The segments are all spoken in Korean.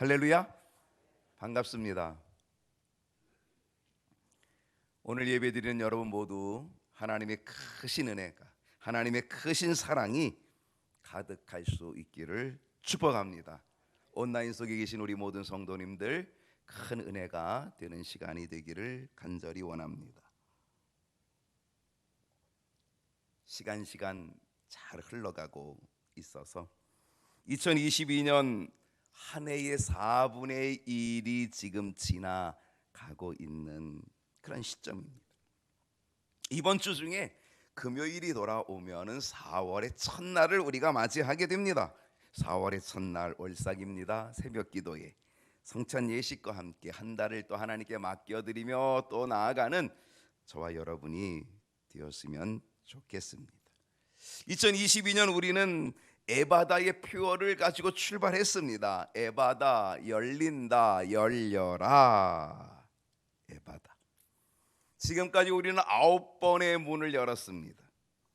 할렐루야, 반갑습니다. 오늘 예배드리는 여러분 모두 하나님의 크신 은혜가, 하나님의 크신 사랑이 가득할 수 있기를 축복합니다. 온라인 속에 계신 우리 모든 성도님들, 큰 은혜가 되는 시간이 되기를 간절히 원합니다. 시간 잘 흘러가고 있어서 2022년 한 해의 4분의 1이 지금 지나가고 있는 그런 시점입니다. 이번 주 중에 금요일이 돌아오면은 4월의 첫날을 우리가 맞이하게 됩니다. 4월의 첫날 월삭입니다. 새벽 기도에 성찬 예식과 함께 한 달을 또 하나님께 맡겨드리며 또 나아가는 저와 여러분이 되었으면 좋겠습니다. 2022년 우리는 에바다의 표어를 가지고 출발했습니다. 에바다, 열린다, 열려라. 에바다. 지금까지 우리는 9번의 문을 열었습니다.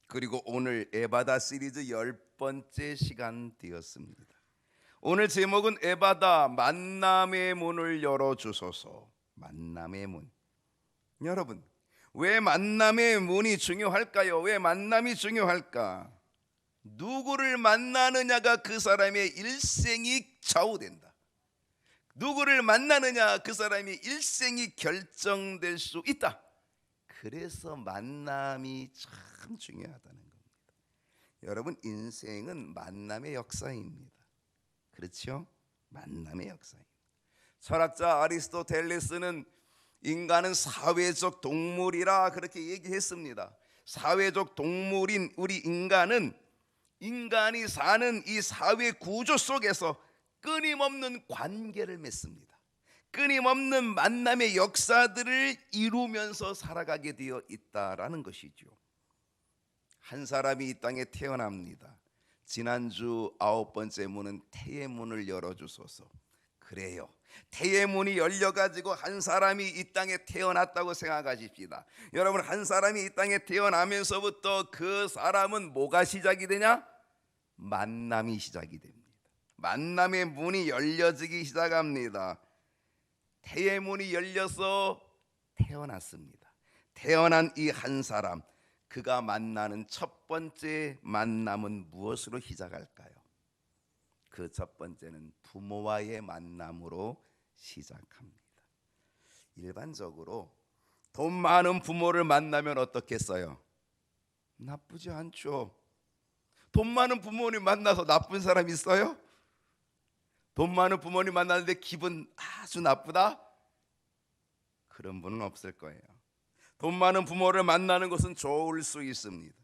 그리고 오늘 에바다 시리즈 10번째 시간 되었습니다. 오늘 제목은 에바다, 만남의 문을 열어주소서. 만남의 문. 여러분, 왜 만남의 문이 중요할까요? 왜 만남이 중요할까? 누구를 만나느냐가 그 사람의 일생이 좌우된다. 누구를 만나느냐, 그 사람의 일생이 결정될 수 있다. 그래서 만남이 참 중요하다는 겁니다. 여러분, 인생은 만남의 역사입니다. 그렇죠? 만남의 역사입니다. 철학자 아리스토텔레스는 인간은 사회적 동물이라 그렇게 얘기했습니다. 사회적 동물인 우리 인간이 사는 이 사회 구조 속에서 끊임없는 관계를 맺습니다. 끊임없는 만남의 역사들을 이루면서 살아가게 되어 있다라는 것이죠. 한 사람이 이 땅에 태어납니다. 지난주 9번째 문은 태의 문을 열어주소서. 그래요, 태의 문이 열려가지고 한 사람이 이 땅에 태어났다고 생각하십시다. 여러분, 한 사람이 이 땅에 태어나면서부터 그 사람은 뭐가 시작이 되냐? 만남이 시작이 됩니다. 만남의 문이 열려지기 시작합니다. 태의 문이 열려서 태어났습니다. 태어난 이 한 사람, 그가 만나는 첫 번째 만남은 무엇으로 시작할까요? 그 첫 번째는 부모와의 만남으로 시작합니다. 일반적으로 돈 많은 부모를 만나면 어떻겠어요? 나쁘지 않죠. 돈 많은 부모님 만나서 나쁜 사람 있어요? 돈 많은 부모님 만나는데 기분 아주 나쁘다? 그런 분은 없을 거예요. 돈 많은 부모를 만나는 것은 좋을 수 있습니다.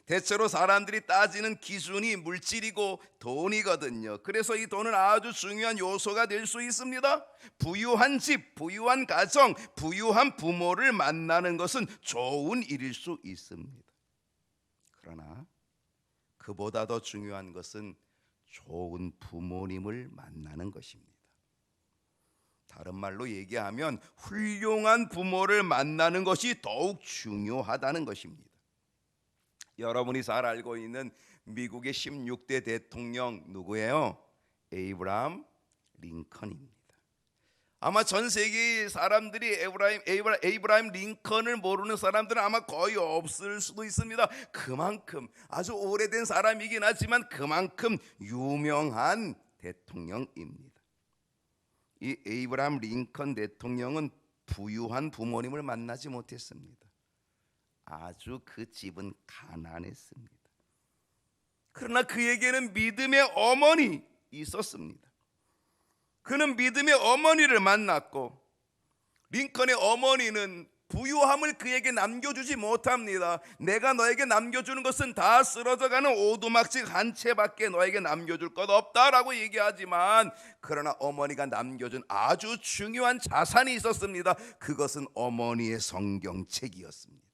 대체로 사람들이 따지는 기준이 물질이고 돈이거든요. 그래서 이 돈은 아주 중요한 요소가 될 수 있습니다. 부유한 집, 부유한 가정, 부유한 부모를 만나는 것은 좋은 일일 수 있습니다. 그러나 그보다 더 중요한 것은 좋은 부모님을 만나는 것입니다. 다른 말로 얘기하면 훌륭한 부모를 만나는 것이 더욱 중요하다는 것입니다. 여러분이 잘 알고 있는 미국의 16대 대통령 누구예요? 에이브라함 링컨입니다. 아마 전 세계 사람들이 에이브라함 링컨을 모르는 사람들은 아마 거의 없을 수도 있습니다. 그만큼 아주 오래된 사람이긴 하지만 그만큼 유명한 대통령입니다. 이 에이브라함 링컨 대통령은 부유한 부모님을 만나지 못했습니다. 아주 그 집은 가난했습니다. 그러나 그에게는 믿음의 어머니 있었습니다. 그는 믿음의 어머니를 만났고, 링컨의 어머니는 부유함을 그에게 남겨주지 못합니다. 내가 너에게 남겨주는 것은 다 쓰러져가는 오두막집 한 채밖에 너에게 남겨줄 것 없다라고 얘기하지만, 그러나 어머니가 남겨준 아주 중요한 자산이 있었습니다. 그것은 어머니의 성경책이었습니다.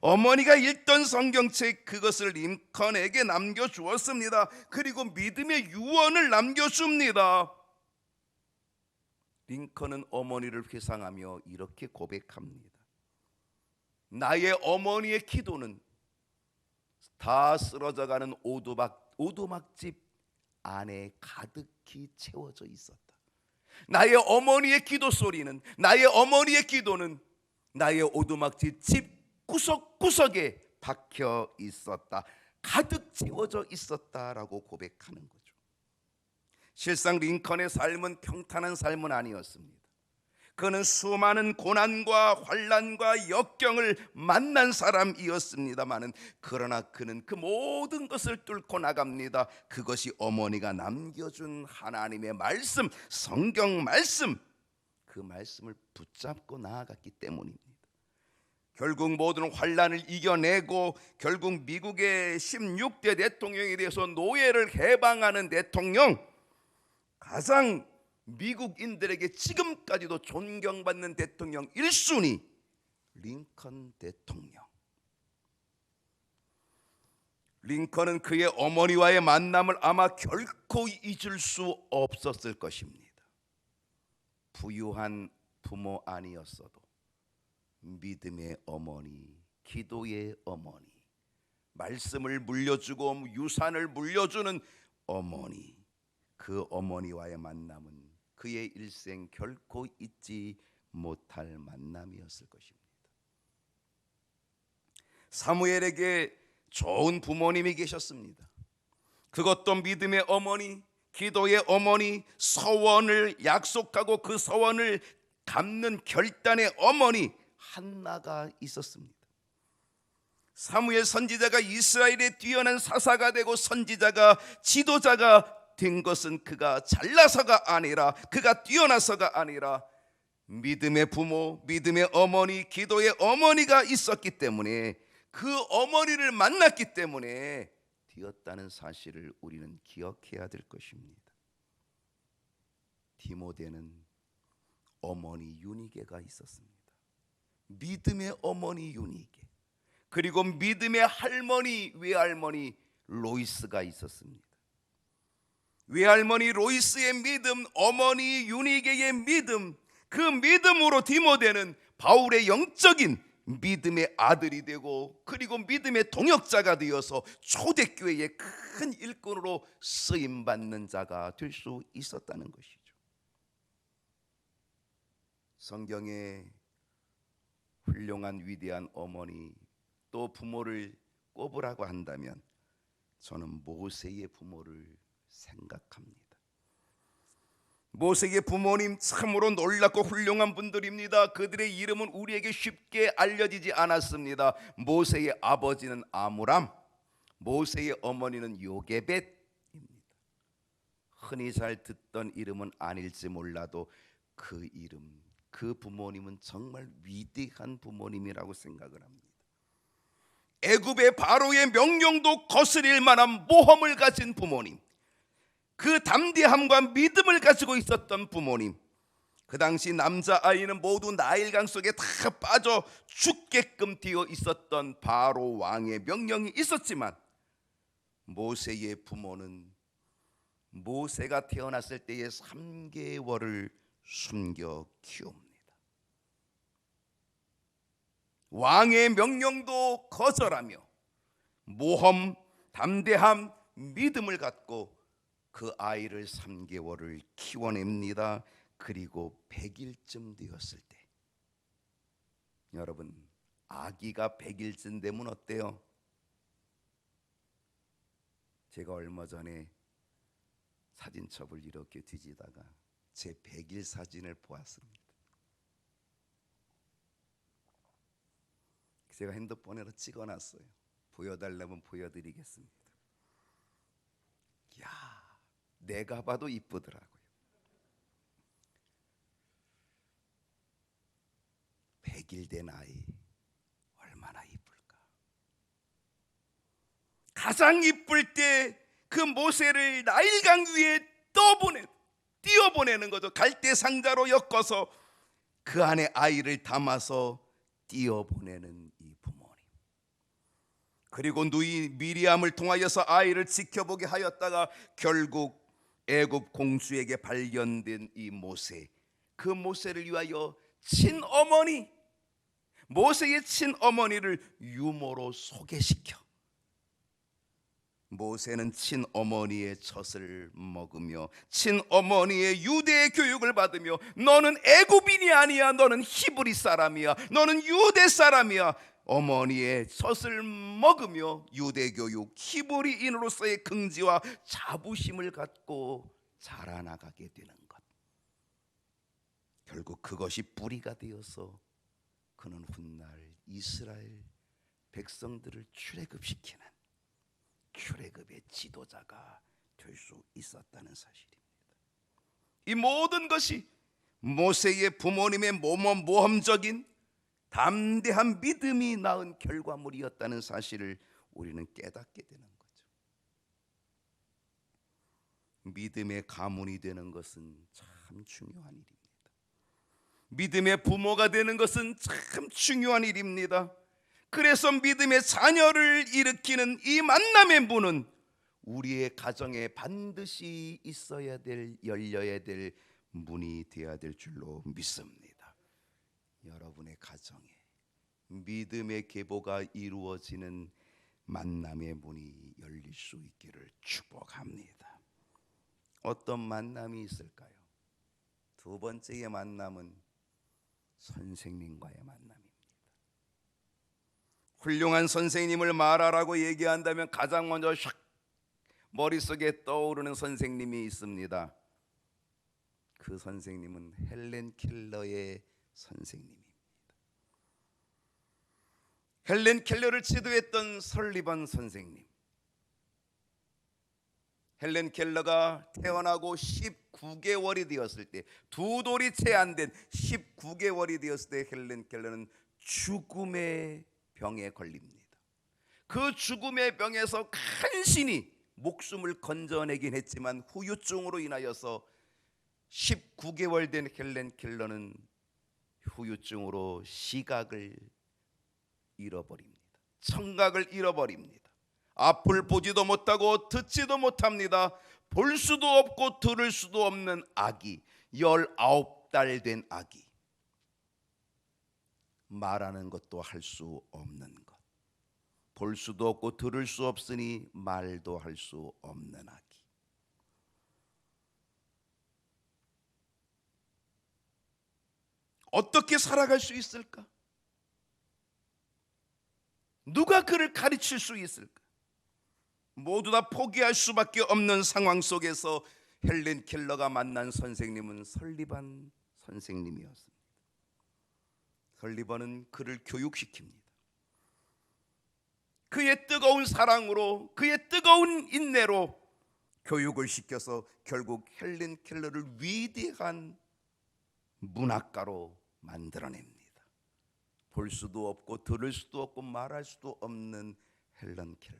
어머니가 읽던 성경책, 그것을 링컨에게 남겨주었습니다. 그리고 믿음의 유언을 남겨줍니다. 링컨은 어머니를 회상하며 이렇게 고백합니다. 나의 어머니의 기도는 다 쓰러져가는 오두막집 안에 가득히 채워져 있었다. 나의 어머니의 기도 소리는, 나의 어머니의 기도는 나의 오두막집 집 구석구석에 박혀 있었다. 가득 채워져 있었다라고 고백하는 거죠. 실상 링컨의 삶은 평탄한 삶은 아니었습니다. 그는 수많은 고난과 환난과 역경을 만난 사람이었습니다마는, 그러나 그는 그 모든 것을 뚫고 나갑니다. 그것이 어머니가 남겨준 하나님의 말씀, 성경 말씀, 그 말씀을 붙잡고 나아갔기 때문입니다. 결국 모든 환난을 이겨내고 결국 미국의 16대 대통령에 대해서 노예를 해방하는 대통령, 가장 미국인들에게 지금까지도 존경받는 대통령 1순위 링컨 대통령. 링컨은 그의 어머니와의 만남을 아마 결코 잊을 수 없었을 것입니다. 부유한 부모 아니었어도 믿음의 어머니, 기도의 어머니, 말씀을 물려주고 유산을 물려주는 어머니, 그 어머니와의 만남은 그의 일생 결코 잊지 못할 만남이었을 것입니다. 사무엘에게 좋은 부모님이 계셨습니다. 그것도 믿음의 어머니, 기도의 어머니, 서원을 약속하고 그 서원을 갚는 결단의 어머니 한나가 있었습니다. 사무엘 선지자가 이스라엘의 뛰어난 사사가 되고 선지자가 지도자가 된 것은 그가 잘나서가 아니라, 그가 뛰어나서가 아니라 믿음의 부모, 믿음의 어머니, 기도의 어머니가 있었기 때문에, 그 어머니를 만났기 때문에 되었다는 사실을 우리는 기억해야 될 것입니다. 디모데는 어머니 유니게가 있었습니다. 믿음의 어머니 유니게, 그리고 믿음의 할머니, 외할머니 로이스가 있었습니다. 외할머니 로이스의 믿음, 어머니 유니게의 믿음, 그 믿음으로 디모데는 바울의 영적인 믿음의 아들이 되고, 그리고 믿음의 동역자가 되어서 초대교회의 큰 일꾼으로 쓰임받는 자가 될 수 있었다는 것이죠. 성경에 훌륭한 위대한 어머니 또 부모를 꼽으라고 한다면 저는 모세의 부모를 생각합니다. 모세의 부모님 참으로 놀랍고 훌륭한 분들입니다. 그들의 이름은 우리에게 쉽게 알려지지 않았습니다. 모세의 아버지는 아므람, 모세의 어머니는 요게벳입니다. 흔히 잘 듣던 이름은 아닐지 몰라도 그 이름, 그 부모님은 정말 위대한 부모님이라고 생각을 합니다. 애굽의 바로의 명령도 거스릴 만한 모험을 가진 부모님, 그 담대함과 믿음을 가지고 있었던 부모님, 그 당시 남자아이는 모두 나일강 속에 다 빠져 죽게끔 되어 있었던 바로 왕의 명령이 있었지만, 모세의 부모는 모세가 태어났을 때의 3개월을 숨겨 키웁니다. 왕의 명령도 거절하며 모험, 담대함, 믿음을 갖고 그 아이를 3개월을 키워냅니다. 그리고 100일쯤 되었을 때, 여러분, 아기가 100일쯤 되면 어때요? 제가 얼마 전에 사진첩을 이렇게 뒤지다가 제 100일 사진을 보았습니다. 제가 핸드폰으로 찍어놨어요. 보여달라면 보여드리겠습니다. 야, 내가 봐도 이쁘더라고요. 100일 된 아이 얼마나 이쁠까. 가장 이쁠 때 그 모세를 나일강 위에 띄어보내는 거죠. 갈대 상자로 엮어서 그 안에 아이를 담아서 띄어보내는 이 부모님, 그리고 누이 미리암을 통하여서 아이를 지켜보게 하였다가 결국 애굽 공주에게 발견된 이 모세, 그 모세를 위하여 친어머니, 모세의 친어머니를 유모로 소개시켜 모세는 친어머니의 젖을 먹으며 친어머니의 유대 교육을 받으며 너는 애굽인이 아니야, 너는 히브리 사람이야, 너는 유대 사람이야, 어머니의 젖을 먹으며 유대 교육, 히브리인으로서의 긍지와 자부심을 갖고 자라나가게 되는 것. 결국 그것이 뿌리가 되어서 그는 훗날 이스라엘 백성들을 출애굽시키는 출애굽의 지도자가 될 수 있었다는 사실입니다. 이 모든 것이 모세의 부모님의 모험적인 담대한 믿음이 낳은 결과물이었다는 사실을 우리는 깨닫게 되는 거죠. 믿음의 가문이 되는 것은 참 중요한 일입니다. 믿음의 부모가 되는 것은 참 중요한 일입니다. 그래서 믿음의 자녀를 일으키는 이 만남의 문은 우리의 가정에 반드시 있어야 될, 열려야 될 문이 되어야 될 줄로 믿습니다. 여러분의 가정에 믿음의 계보가 이루어지는 만남의 문이 열릴 수 있기를 축복합니다. 어떤 만남이 있을까요? 두 번째의 만남은 선생님과의 만남입니다. 훌륭한 선생님을 말하라고 얘기한다면 가장 먼저 샥 머릿속에 떠오르는 선생님이 있습니다. 그 선생님은 헬렌 켈러의 선생님입니다. 헬렌 켈러를 지도했던 설리번 선생님. 헬렌 켈러가 태어나고 19개월이 되었을 때, 두 돌이 채 안 된 19개월이 되었을 때 헬렌 켈러는 죽음의 병에 걸립니다. 그 죽음의 병에서 간신히 목숨을 건져내긴 했지만 후유증으로 인하여서 19개월 된 헬렌 켈러는 후유증으로 시각을 잃어버립니다. 청각을 잃어버립니다. 앞을 보지도 못하고 듣지도 못합니다. 볼 수도 없고 들을 수도 없는 아기, 19달 된 아기, 말하는 것도 할 수 없는 것, 볼 수도 없고 들을 수 없으니 말도 할 수 없는 아기. 어떻게 살아갈 수 있을까? 누가 그를 가르칠 수 있을까? 모두 다 포기할 수밖에 없는 상황 속에서 헬렌 켈러가 만난 선생님은 설리반 선생님이었습니다. 설리반은 그를 교육시킵니다. 그의 뜨거운 사랑으로, 그의 뜨거운 인내로 교육을 시켜서 결국 헬렌 켈러를 위대한 문학가로 만들어냅니다. 볼 수도 없고 들을 수도 없고 말할 수도 없는 헬렌 켈러,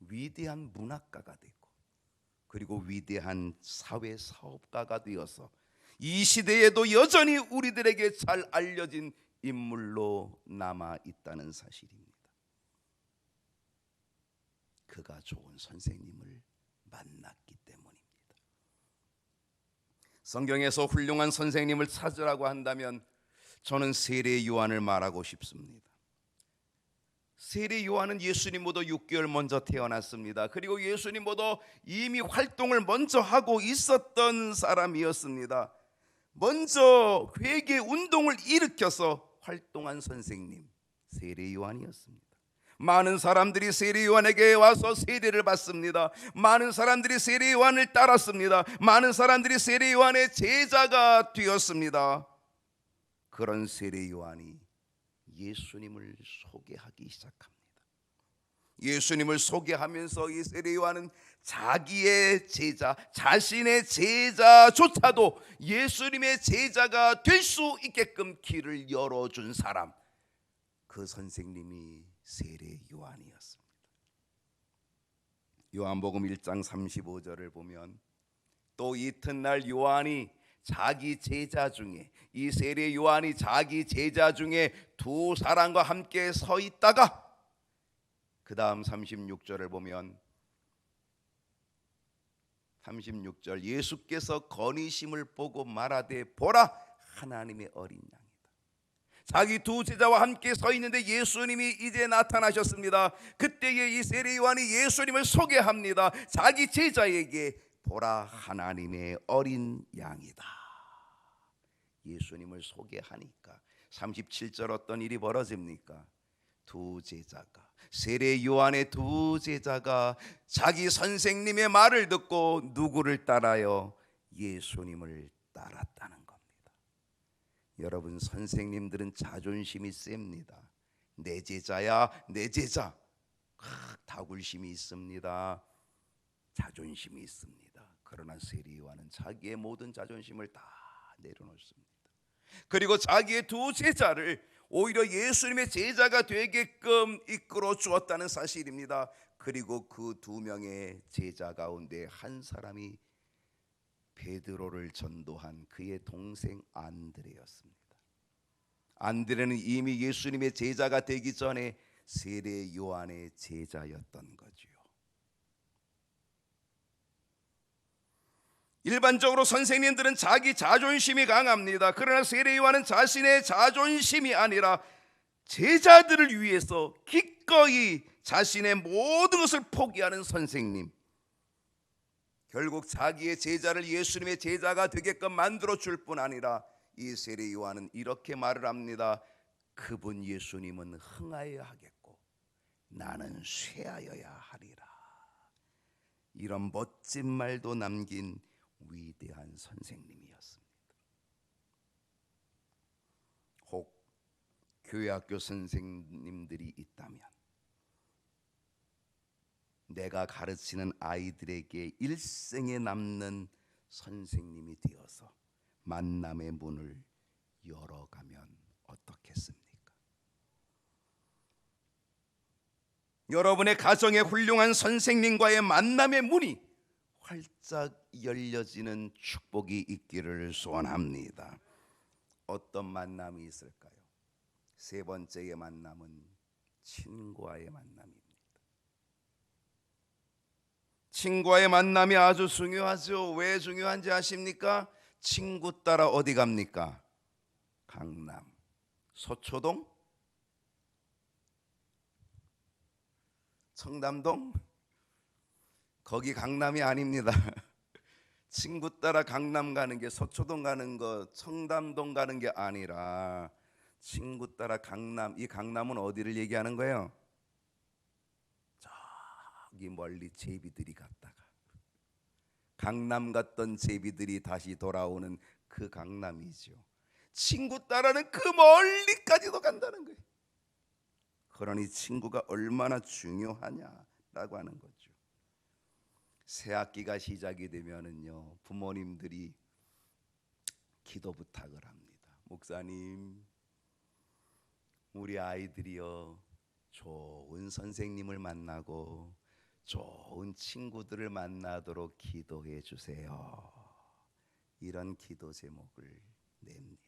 위대한 문학가가 되고 그리고 위대한 사회 사업가가 되어서 이 시대에도 여전히 우리들에게 잘 알려진 인물로 남아 있다는 사실입니다. 그가 좋은 선생님을 만났기 때문입니다. 성경에서 훌륭한 선생님을 찾으라고 한다면 저는 세례 요한을 말하고 싶습니다. 세례 요한은 예수님보다 6개월 먼저 태어났습니다. 그리고 예수님보다 이미 활동을 먼저 하고 있었던 사람이었습니다. 먼저 회개 운동을 일으켜서 활동한 선생님, 세례 요한이었습니다. 많은 사람들이 세례 요한에게 와서 세례를 받습니다. 많은 사람들이 세례 요한을 따랐습니다. 많은 사람들이 세례 요한의 제자가 되었습니다. 그런 세례 요한이 예수님을 소개하기 시작합니다. 예수님을 소개하면서 이 세례 요한은 자기의 제자, 자신의 제자조차도 예수님의 제자가 될 수 있게끔 길을 열어준 사람, 그 선생님이 세례 요한이었습니다. 요한복음 1장 35절을 보면 또 이튿날 요한이 자기 제자 중에, 이 세례 요한이 자기 제자 중에 두 사람과 함께 서 있다가 그 다음 36절을 보면 36절, 예수께서 건의심을 보고 말하되 보라 하나님의 어린 양이다. 자기 두 제자와 함께 서 있는데 예수님이 이제 나타나셨습니다. 그때에 이 세례 요한이 예수님을 소개합니다. 자기 제자에게 보라, 하나님의 어린 양이다. 예수님을 소개하니까 37절 어떤 일이 벌어집니까? 두 제자가, 세례 요한의 두 제자가 자기 선생님의 말을 듣고 누구를 따라요? 예수님을 따랐다는 겁니다. 여러분, 선생님들은 자존심이 셉니다. 내 제자야, 내 제자. 다굴심이 있습니다. 자존심이 있습니다. 그러나 세례 요한은 자기의 모든 자존심을 다 내려놓습니다. 그리고 자기의 두 제자를 오히려 예수님의 제자가 되게끔 이끌어 주었다는 사실입니다. 그리고 그 두 명의 제자 가운데 한 사람이 베드로를 전도한 그의 동생 안드레였습니다. 안드레는 이미 예수님의 제자가 되기 전에 세례 요한의 제자였던 거지요. 일반적으로 선생님들은 자기 자존심이 강합니다. 그러나 세례 요한은 자신의 자존심이 아니라 제자들을 위해서 기꺼이 자신의 모든 것을 포기하는 선생님, 결국 자기의 제자를 예수님의 제자가 되게끔 만들어 줄 뿐 아니라 이 세례 요한은 이렇게 말을 합니다. 그분 예수님은 흥하여야 하겠고 나는 쇠하여야 하리라. 이런 멋진 말도 남긴 위대한 선생님이었습니다. 혹 교회학교 선생님들이 있다면 내가 가르치는 아이들에게 일생에 남는 선생님이 되어서 만남의 문을 열어가면 어떻겠습니까? 여러분의 가정에 훌륭한 선생님과의 만남의 문이 활짝 열려지는 축복이 있기를 소원합니다. 어떤 만남이 있을까요? 세 번째의 만남은 친구와의 만남입니다. 친구와의 만남이 아주 중요하죠. 왜 중요한지 아십니까? 친구 따라 어디 갑니까? 강남, 서초동, 청담동? 거기 강남이 아닙니다. 친구 따라 강남 가는 게 서초동 가는 거, 청담동 가는 게 아니라 친구 따라 강남, 이 강남은 어디를 얘기하는 거예요? 저기 멀리 제비들이 갔다가 강남 갔던 제비들이 다시 돌아오는 그 강남이죠. 친구 따라는 그 멀리까지도 간다는 거예요. 그러니 친구가 얼마나 중요하냐라고 하는 거죠. 새 학기가 시작이 되면은요, 부모님들이 기도 부탁을 합니다. 목사님, 우리 아이들이요 좋은 선생님을 만나고 좋은 친구들을 만나도록 기도해 주세요. 이런 기도 제목을 냅니다.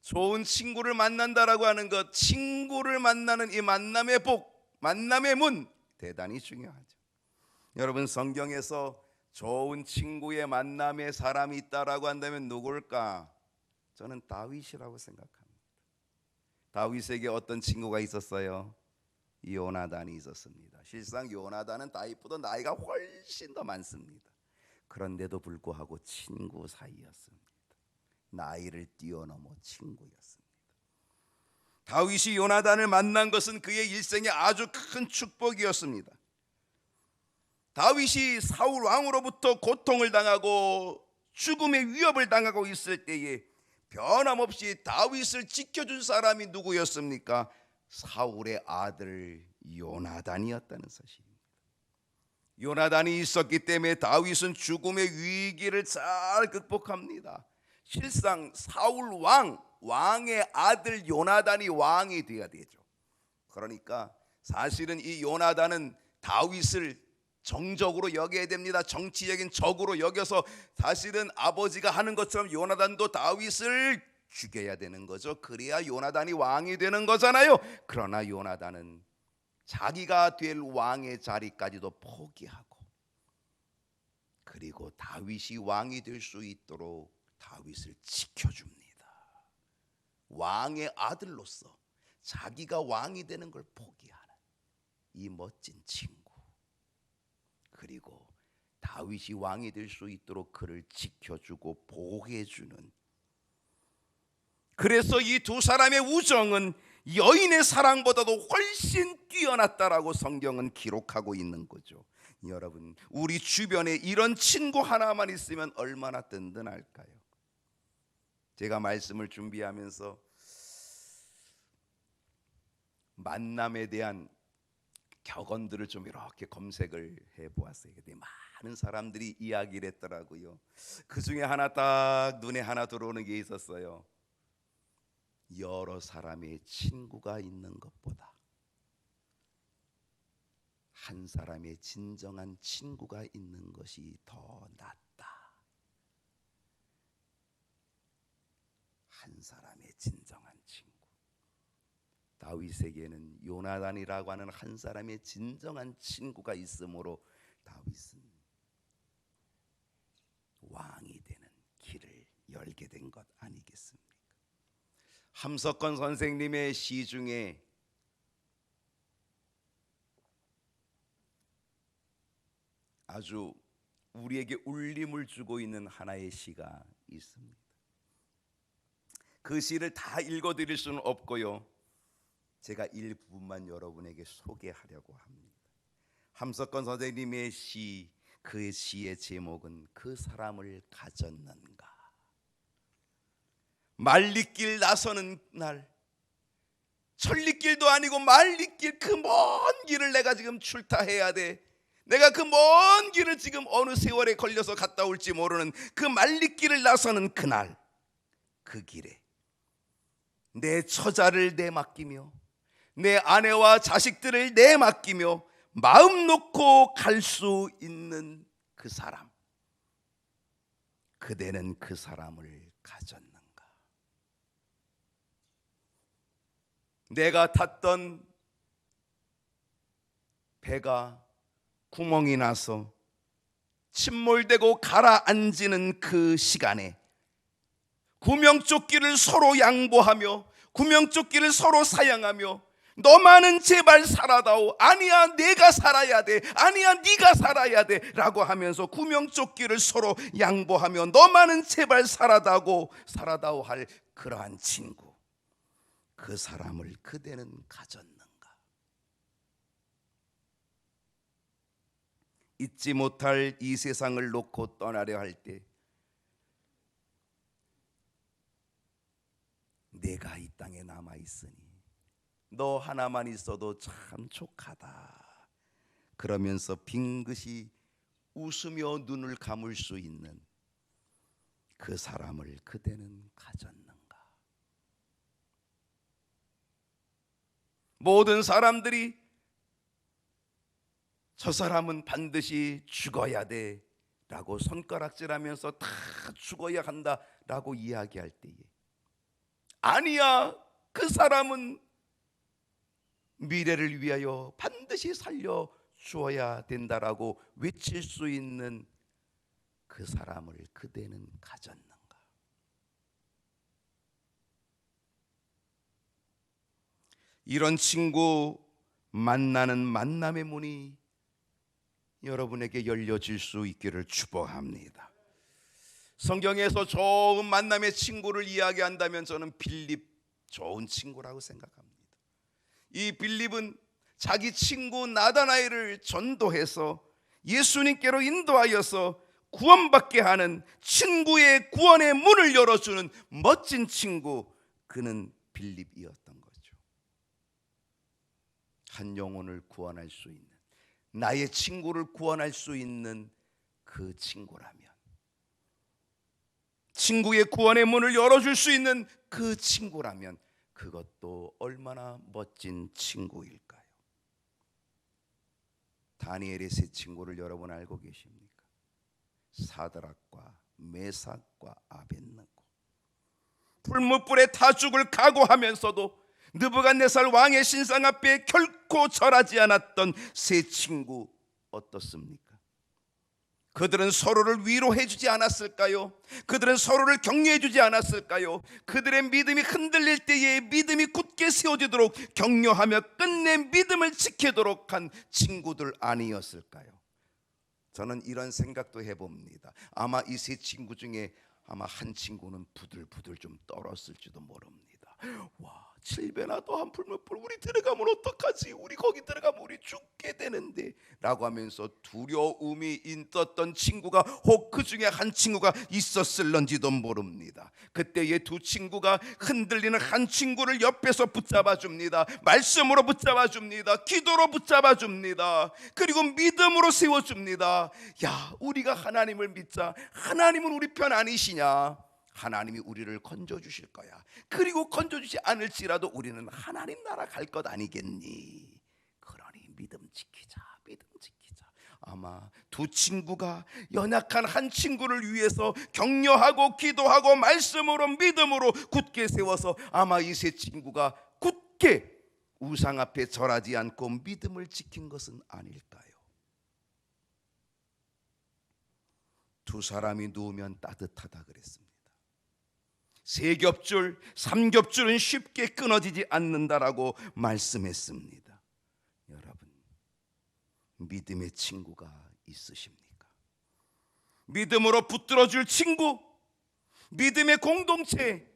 좋은 친구를 만난다라고 하는 것, 친구를 만나는 이 만남의 복, 만남의 문, 대단히 중요하죠. 여러분, 성경에서 좋은 친구의 만남의 사람이 있다라고 한다면 누굴까? 저는 다윗이라고 생각합니다. 다윗에게 어떤 친구가 있었어요? 요나단이 있었습니다. 실상 요나단은 다윗보다 나이가 훨씬 더 많습니다. 그런데도 불구하고 친구 사이였습니다. 나이를 뛰어넘어 친구였습니다. 다윗이 요나단을 만난 것은 그의 일생에 아주 큰 축복이었습니다. 다윗이 사울 왕으로부터 고통을 당하고 죽음의 위협을 당하고 있을 때에 변함없이 다윗을 지켜준 사람이 누구였습니까? 사울의 아들 요나단이었다는 사실입니다. 요나단이 있었기 때문에 다윗은 죽음의 위기를 잘 극복합니다. 실상 사울 왕의 아들 요나단이 왕이 되어야 되죠. 그러니까 사실은 이 요나단은 다윗을 정적으로 여겨야 됩니다. 정치적인 적으로 여겨서 사실은 아버지가 하는 것처럼 요나단도 다윗을 죽여야 되는 거죠. 그래야 요나단이 왕이 되는 거잖아요. 그러나 요나단은 자기가 될 왕의 자리까지도 포기하고 그리고 다윗이 왕이 될 수 있도록 다윗을 지켜줍니다. 왕의 아들로서 자기가 왕이 되는 걸 포기하는 이 멋진 친구, 그리고 다윗이 왕이 될 수 있도록 그를 지켜주고 보호해주는, 그래서 이 두 사람의 우정은 여인의 사랑보다도 훨씬 뛰어났다라고 성경은 기록하고 있는 거죠. 여러분, 우리 주변에 이런 친구 하나만 있으면 얼마나 든든할까요? 제가 말씀을 준비하면서 만남에 대한 격언들을 좀 이렇게 검색을 해보았어요. 근데 많은 사람들이 이야기를 했더라고요. 그 중에 하나 딱 눈에 하나 들어오는 게 있었어요. 여러 사람의 친구가 있는 것보다 한 사람의 진정한 친구가 있는 것이 더 낫다. 한 사람의 진정한 친구. 다윗에게는 요나단이라고 하는 한 사람의 진정한 친구가 있으므로 다윗은 왕이 되는 길을 열게 된 것 아니겠습니까? 함석헌 선생님의 시 중에 아주 우리에게 울림을 주고 있는 하나의 시가 있습니다. 그 시를 다 읽어드릴 수는 없고요, 제가 일부분만 여러분에게 소개하려고 합니다. 함석헌 선생님의 시, 그 시의 제목은 그 사람을 가졌는가. 말리길 나서는 날, 천리길도 아니고 말리길, 그 먼 길을 내가 지금 출타해야 돼. 내가 그 먼 길을 지금 어느 세월에 걸려서 갔다 올지 모르는 그 말리길을 나서는 그날, 그 길에 내 처자를 내맡기며 내 아내와 자식들을 내맡기며 마음 놓고 갈 수 있는 그 사람, 그대는 그 사람을 가졌는가. 내가 탔던 배가 구멍이 나서 침몰되고 가라앉는 그 시간에 구명조끼를 서로 양보하며 구명조끼를 서로 사양하며 너만은 제발 살아다오, 아니야 내가 살아야 돼, 아니야 네가 살아야 돼 라고 하면서 구명조끼를 서로 양보하며 너만은 제발 살아다오 할 그러한 친구, 그 사람을 그대는 가졌는가. 잊지 못할 이 세상을 놓고 떠나려 할 때 내가 이 땅에 남아 있으니 너 하나만 있어도 참 족하다 그러면서 빙긋이 웃으며 눈을 감을 수 있는 그 사람을 그대는 가졌는가. 모든 사람들이 저 사람은 반드시 죽어야 돼 라고 손가락질하면서 다 죽어야 한다 라고 이야기할 때에 아니야, 그 사람은 미래를 위하여 반드시 살려 주어야 된다라고 외칠 수 있는 그 사람을 그대는 가졌는가. 이런 친구 만나는 만남의 문이 여러분에게 열려질 수 있기를 축복합니다. 성경에서 좋은 만남의 친구를 이야기한다면 저는 빌립 좋은 친구라고 생각합니다. 이 빌립은 자기 친구 나다나엘을 전도해서 예수님께로 인도하여서 구원받게 하는 친구의 구원의 문을 열어주는 멋진 친구, 그는 빌립이었던 거죠. 한 영혼을 구원할 수 있는, 나의 친구를 구원할 수 있는 그 친구라면, 친구의 구원의 문을 열어줄 수 있는 그 친구라면 그것도 얼마나 멋진 친구일까요? 다니엘의 세 친구를 여러분 알고 계십니까? 사드락과 메삭과 아벳느고. 불못불에 타 죽을 각오하면서도 느부갓네살 왕의 신상 앞에 결코 절하지 않았던 세 친구 어떻습니까? 그들은 서로를 위로해 주지 않았을까요? 그들은 서로를 격려해 주지 않았을까요? 그들의 믿음이 흔들릴 때에 믿음이 굳게 세워지도록 격려하며 끝내 믿음을 지키도록 한 친구들 아니었을까요? 저는 이런 생각도 해봅니다. 아마 이 세 친구 중에 아마 한 친구는 부들부들 좀 떨었을지도 모릅니다. 와, 7배나 더 한 풀 우리 들어가면 어떡하지? 우리 거기 들어가면 우리 죽게 되는데 라고 하면서 두려움이 있었던 친구가 혹 그 중에 한 친구가 있었을런지도 모릅니다. 그때의 두 친구가 흔들리는 한 친구를 옆에서 붙잡아 줍니다. 말씀으로 붙잡아 줍니다. 기도로 붙잡아 줍니다. 그리고 믿음으로 세워 줍니다. 야, 우리가 하나님을 믿자. 하나님은 우리 편 아니시냐? 하나님이 우리를 건져주실 거야. 그리고 건져주지 않을지라도 우리는 하나님 나라 갈 것 아니겠니? 그러니 믿음 지키자, 믿음 지키자. 아마 두 친구가 연약한 한 친구를 위해서 격려하고 기도하고 말씀으로 믿음으로 굳게 세워서 아마 이 세 친구가 굳게 우상 앞에 절하지 않고 믿음을 지킨 것은 아닐까요? 두 사람이 누우면 따뜻하다 그랬습니다. 세 겹줄, 3겹줄은 쉽게 끊어지지 않는다라고 말씀했습니다. 여러분, 믿음의 친구가 있으십니까? 믿음으로 붙들어줄 친구, 믿음의 공동체.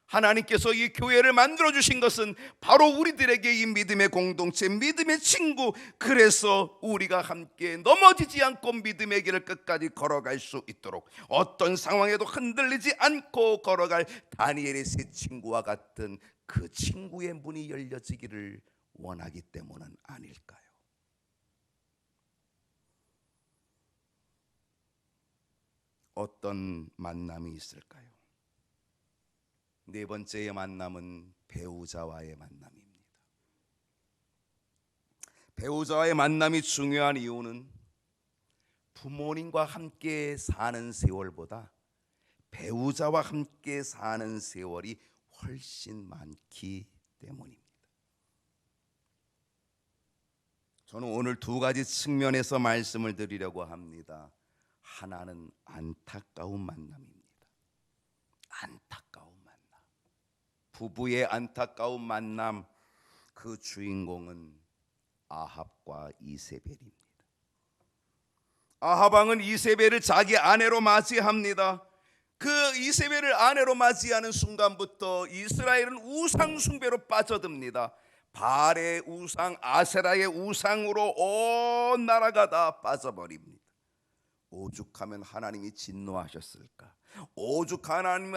하나님께서 이 교회를 만들어주신 것은 바로 우리들에게 이 믿음의 공동체, 믿음의 친구. 그래서 우리가 함께 넘어지지 않고 믿음의 길을 끝까지 걸어갈 수 있도록, 어떤 상황에도 흔들리지 않고 걸어갈 다니엘의 세 친구와 같은 그 친구의 문이 열려지기를 원하기 때문은 아닐까요? 어떤 만남이 있을까요? 네 번째의 만남은 배우자와의 만남입니다. 배우자와의 만남이 중요한 이유는 부모님과 함께 사는 세월보다 배우자와 함께 사는 세월이 훨씬 많기 때문입니다. 저는 오늘 두 가지 측면에서 말씀을 드리려고 합니다. 하나는 안타까운 만남입니다. 안타까운 만남. 부부의 안타까운 만남, 그 주인공은 아합과 이세벨입니다. 아합 왕은 이세벨을 자기 아내로 맞이합니다. 그 이세벨을 아내로 맞이하는 순간부터 이스라엘은 우상 숭배로 빠져듭니다. 바알의 우상, 아세라의 우상으로 온 나라가 다 빠져버립니다. 오죽하면 하나님이 진노하셨을까?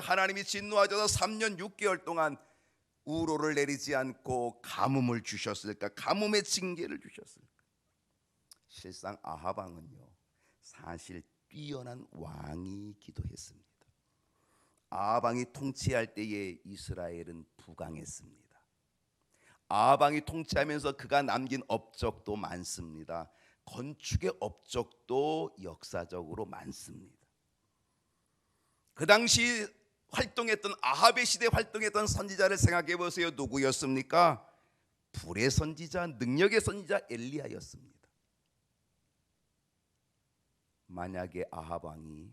하나님이 진노하셔서 3년 6개월 동안 우로를 내리지 않고 가뭄을 주셨을까? 가뭄의 징계를 주셨을까? 실상 아합 왕은요, 사실 뛰어난 왕이기도 했습니다. 아합 왕이 통치할 때에 이스라엘은 부강했습니다. 아합 왕이 통치하면서 그가 남긴 업적도 많습니다. 건축의 업적도 역사적으로 많습니다. 그 당시 활동했던, 아합의 시대에 활동했던 선지자를 생각해 보세요. 누구였습니까? 불의 선지자, 능력의 선지자 엘리야였습니다. 만약에 아합 왕이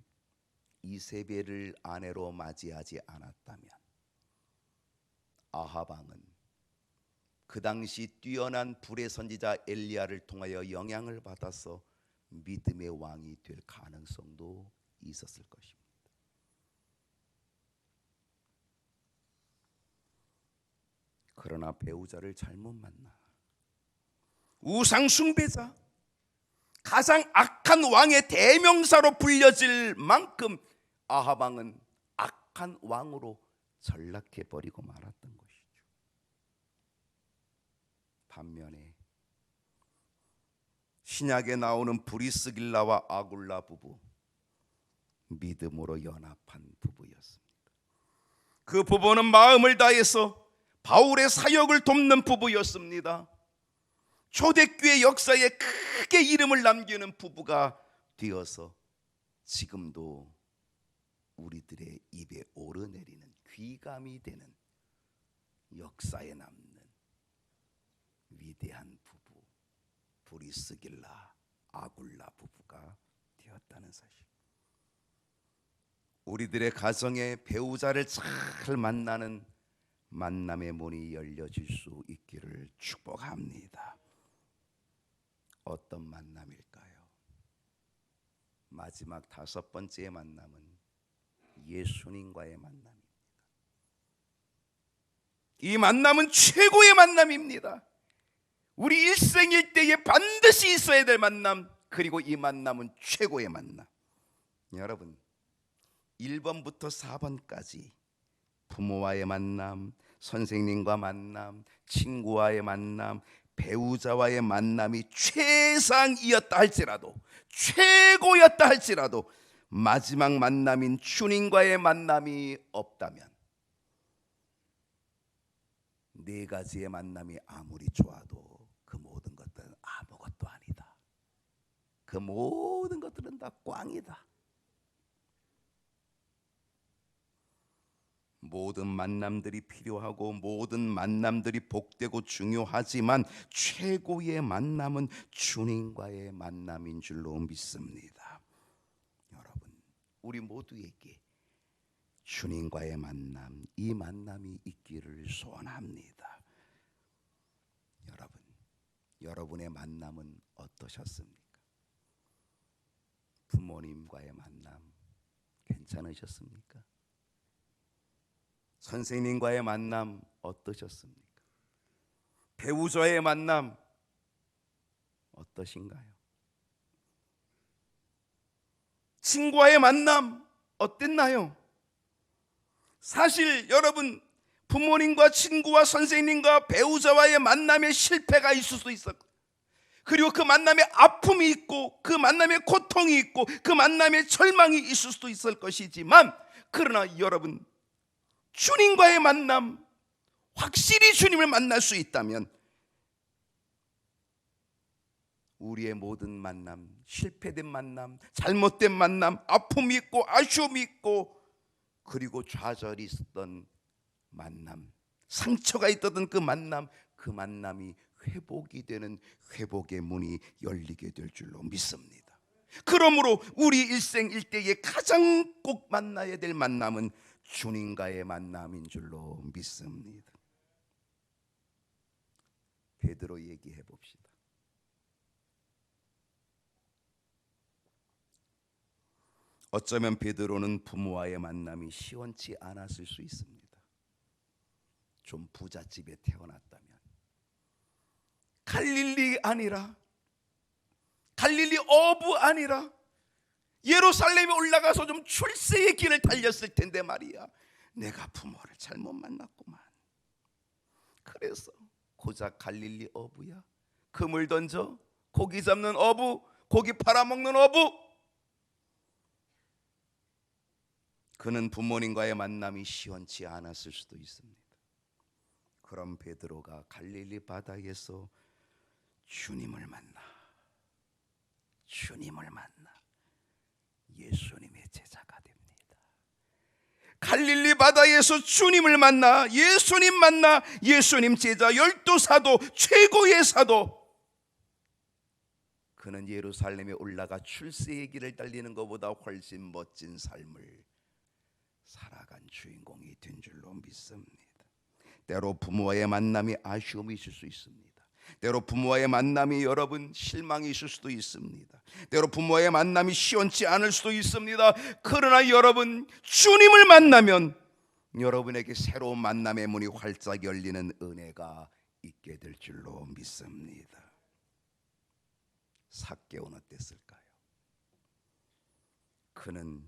이세벨을 아내로 맞이하지 않았다면 아합 왕은 그 당시 뛰어난 불의 선지자 엘리야를 통하여 영향을 받아서 믿음의 왕이 될 가능성도 있었을 것입니다. 그러나 배우자를 잘못 만나 우상 숭배자, 가장 악한 왕의 대명사로 불려질 만큼 아합 왕은 악한 왕으로 전락해 버리고 말았던 것이죠. 반면에 신약에 나오는 브리스길라와 아굴라 부부, 믿음으로 연합한 부부였습니다. 그 부부는 마음을 다해서 바울의 사역을 돕는 부부였습니다. 초대교회 역사에 크게 이름을 남기는 부부가 되어서 지금도 우리들의 입에 오르내리는 귀감이 되는 역사에 남는 위대한 부부, 브리스길라 아굴라 부부가 되었다는 있다는 사실. 우리들의 가정에 배우자를 잘 만나는 만남의 문이 열려질 수 있기를 축복합니다. 어떤 만남일까요? 마지막 5번째 만남은 예수님과의 만남입니다. 이 만남은 최고의 만남입니다. 우리 일생일대에 반드시 있어야 될 만남, 그리고 이 만남은 최고의 만남. 여러분, 1번부터 4번까지 부모와의 만남, 선생님과 만남, 친구와의 만남, 배우자와의 만남이 최상이었다 할지라도, 최고였다 할지라도 마지막 만남인 주님과의 만남이 없다면 4가지의 만남이 아무리 좋아도 그 모든 것들은 아무것도 아니다. 그 모든 것들은 다 꽝이다. 모든 만남들이 필요하고 모든 만남들이 복되고 중요하지만 최고의 만남은 주님과의 만남인 줄로 믿습니다. 여러분, 우리 모두에게 주님과의 만남, 이 만남이 있기를 소원합니다. 여러분, 여러분의 만남은 어떠셨습니까? 부모님과의 만남 괜찮으셨습니까? 선생님과의 만남 어떠셨습니까? 배우자의 만남 어떠신가요? 친구와의 만남 어땠나요? 사실 여러분, 부모님과 친구와 선생님과 배우자와의 만남에 실패가 있을 수도 있어요. 그리고 그 만남에 아픔이 있고 그 만남에 고통이 있고 그 만남에 절망이 있을 수도 있을 것이지만, 그러나 여러분, 주님과의 만남, 확실히 주님을 만날 수 있다면 우리의 모든 만남, 실패된 만남, 잘못된 만남, 아픔이 있고 아쉬움이 있고 그리고 좌절이 있었던 만남, 상처가 있었던 그 만남이 회복이 되는 회복의 문이 열리게 될 줄로 믿습니다. 그러므로 우리 일생일대에 가장 꼭 만나야 될 만남은 주님과의 만남인 줄로 믿습니다. 베드로 얘기해 봅시다. 어쩌면 베드로는 부모와의 만남이 시원치 않았을 수 있습니다. 좀 부잣집에 태어났다면, 갈릴리 아니라, 갈릴리 어부 아니라 예루살렘에 올라가서 좀 출세의 길을 달렸을 텐데 말이야, 내가 부모를 잘못 만났구만. 그래서 고작 갈릴리 어부야, 그물 던져 고기 잡는 어부, 고기 팔아먹는 어부. 그는 부모님과의 만남이 시원치 않았을 수도 있습니다. 그럼 베드로가 갈릴리 바다에서 주님을 만나 예수님의 제자가 됩니다. 갈릴리 바다에서 주님을 만나 예수님 제자, 12사도, 최고의 사도. 그는 예루살렘에 올라가 출세의 길을 달리는 것보다 훨씬 멋진 삶을 살아간 주인공이 된 줄로 믿습니다. 때로 부모와의 만남이 아쉬움이 있을 수 있습니다. 때로 부모와의 만남이 여러분 실망이 있을 수도 있습니다. 때로 부모와의 만남이 시원치 않을 수도 있습니다. 그러나 여러분, 주님을 만나면 여러분에게 새로운 만남의 문이 활짝 열리는 은혜가 있게 될 줄로 믿습니다. 삭개오는 어땠을까요? 그는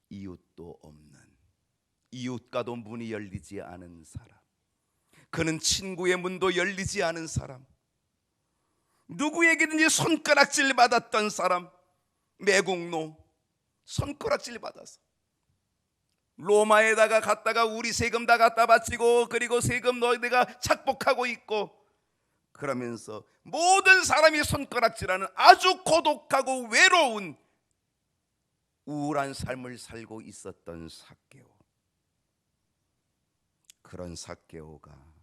이웃도 없는, 이웃과도 문이 열리지 않은 사람, 그는 친구의 문도 열리지 않은 사람, 누구에게든지 손가락질 받았던 사람, 매국노, 손가락질 받아서 로마에다가 갔다가 우리 세금 다 갖다 바치고 그리고 세금 너희가 착복하고 있고 그러면서 모든 사람이 손가락질하는 아주 고독하고 외로운 우울한 삶을 살고 있었던 삭개오. 그런 삭개오가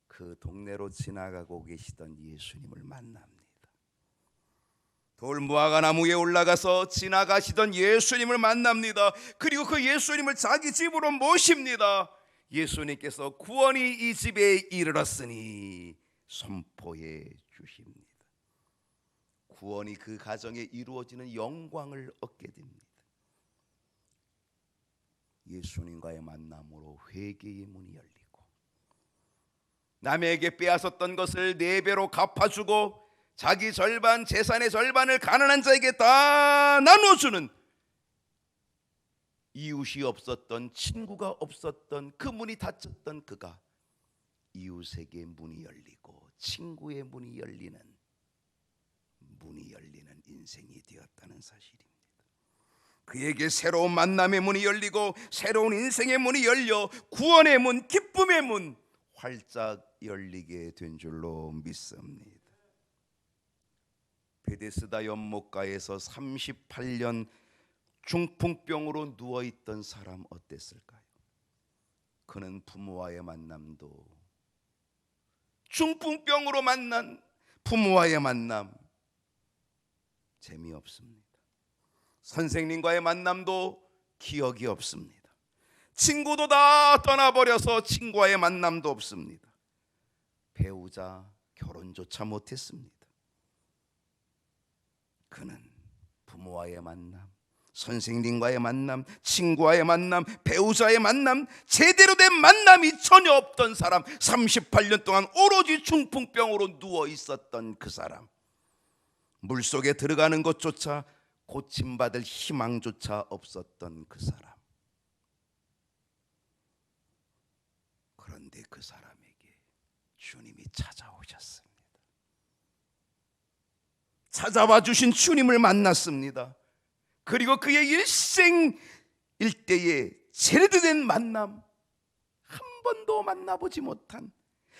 그 동네로 지나가고 계시던 예수님을 만납니다. 돌무화과 나무에 올라가서 지나가시던 예수님을 만납니다. 그리고 그 예수님을 자기 집으로 모십니다. 예수님께서 구원이 이 집에 이르렀으니 선포해 주십니다. 구원이 그 가정에 이루어지는 영광을 얻게 됩니다. 예수님과의 만남으로 회개의 문이 열리고, 남에게 빼앗았던 것을 4배로 갚아주고 자기 절반, 재산의 절반을 가난한 자에게 다 나눠주는, 이웃이 없었던, 친구가 없었던, 그 문이 닫혔던 그가 이웃에게 문이 열리고 친구의 문이 열리는 인생이 되었다는 사실입니다. 그에게 새로운 만남의 문이 열리고 새로운 인생의 문이 열려 구원의 문, 기쁨의 문 활짝 열리게 된 줄로 믿습니다. 베데스다 연못가에서 38년 중풍병으로 누워있던 사람 어땠을까요? 그는 부모와의 만남도, 중풍병으로 만난 부모와의 만남 재미없습니다. 선생님과의 만남도 기억이 없습니다. 친구도 다 떠나버려서 친구와의 만남도 없습니다. 배우자 결혼조차 못했습니다. 그는 부모와의 만남, 선생님과의 만남, 친구와의 만남, 배우자의 만남, 제대로 된 만남이 전혀 없던 사람, 38년 동안 오로지 중풍병으로 누워 있었던 그 사람, 물속에 들어가는 것조차 고침받을 희망조차 없었던 그 사람. 그런데 그 사람에게 주님이 찾아오셨습니다. 찾아와 주신 주님을 만났습니다. 그리고 그의 일생 일대의 제대로 된 만남, 한 번도 만나보지 못한,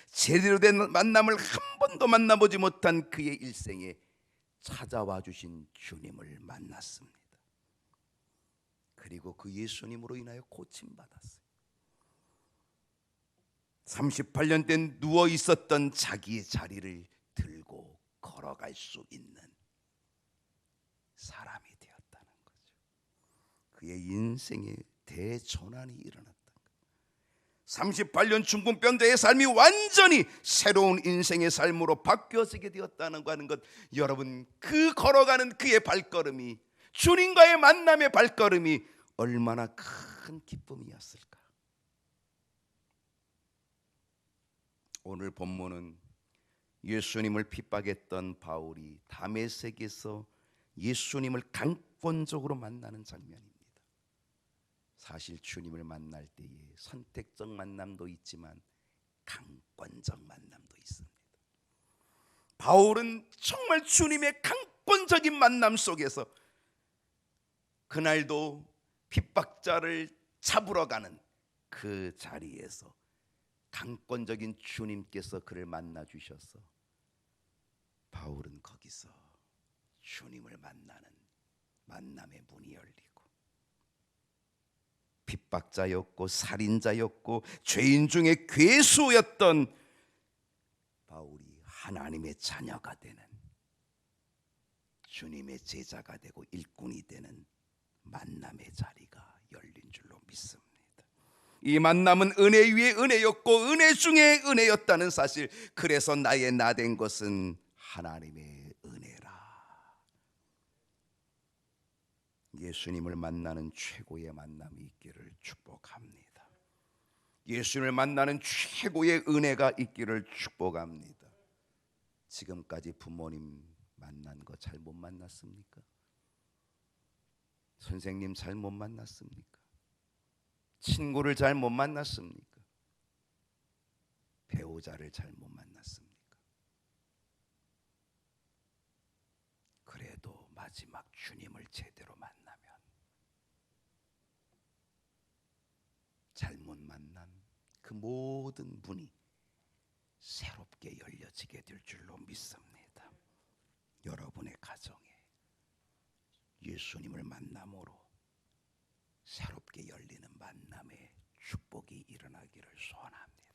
제대로 된 만남을 한 번도 만나보지 못한 그의 일생에 찾아와 주신 주님을 만났습니다. 그리고 그 예수님으로 인하여 고침받았어요. 38년 된 누워 있었던 자기의 자리를 들고 걸어갈 수 있는 사람이 되었다는 거죠. 그의 인생에 대전환이 일어났다. 38년 중풍병자의 삶이 완전히 새로운 인생의 삶으로 바뀌어지게 되었다는 거 하는 것, 여러분, 그 걸어가는 그의 발걸음이, 주님과의 만남의 발걸음이 얼마나 큰 기쁨이었을까. 오늘 본문은 예수님을 핍박했던 바울이 다메섹에서 예수님을 강권적으로 만나는 장면입니다. 사실 주님을 만날 때에 선택적 만남도 있지만 강권적 만남도 있습니다. 바울은 정말 주님의 강권적인 만남 속에서 그날도 핍박자를 잡으러 가는 그 자리에서 강권적인 주님께서 그를 만나 주셔서 바울은 거기서 주님을 만나는 만남의 문이 열리고, 핍박자였고 살인자였고 죄인 중에 괴수였던 바울이 하나님의 자녀가 되는, 주님의 제자가 되고 일꾼이 되는 만남의 자리가 열린 줄로 믿습니다. 이 만남은 은혜 위에 은혜였고 은혜 중에 은혜였다는 사실, 그래서 나의 나 된 것은 하나님의 은혜라. 예수님을 만나는 최고의 만남이 있기를 축복합니다. 예수님을 만나는 최고의 은혜가 있기를 축복합니다. 지금까지 부모님 만난 거 잘 못 만났습니까? 선생님 잘 못 만났습니까? 친구를 잘 못 만났습니까? 배우자를 잘 못 만났습니까? 그래도 마지막 주님을 제대로 만나면 잘못 만난 그 모든 문이 새롭게 열려지게 될 줄로 믿습니다. 여러분의 가정에 예수님을 만남으로 새롭게 열리는 만남의 축복이 일어나기를 소원합니다.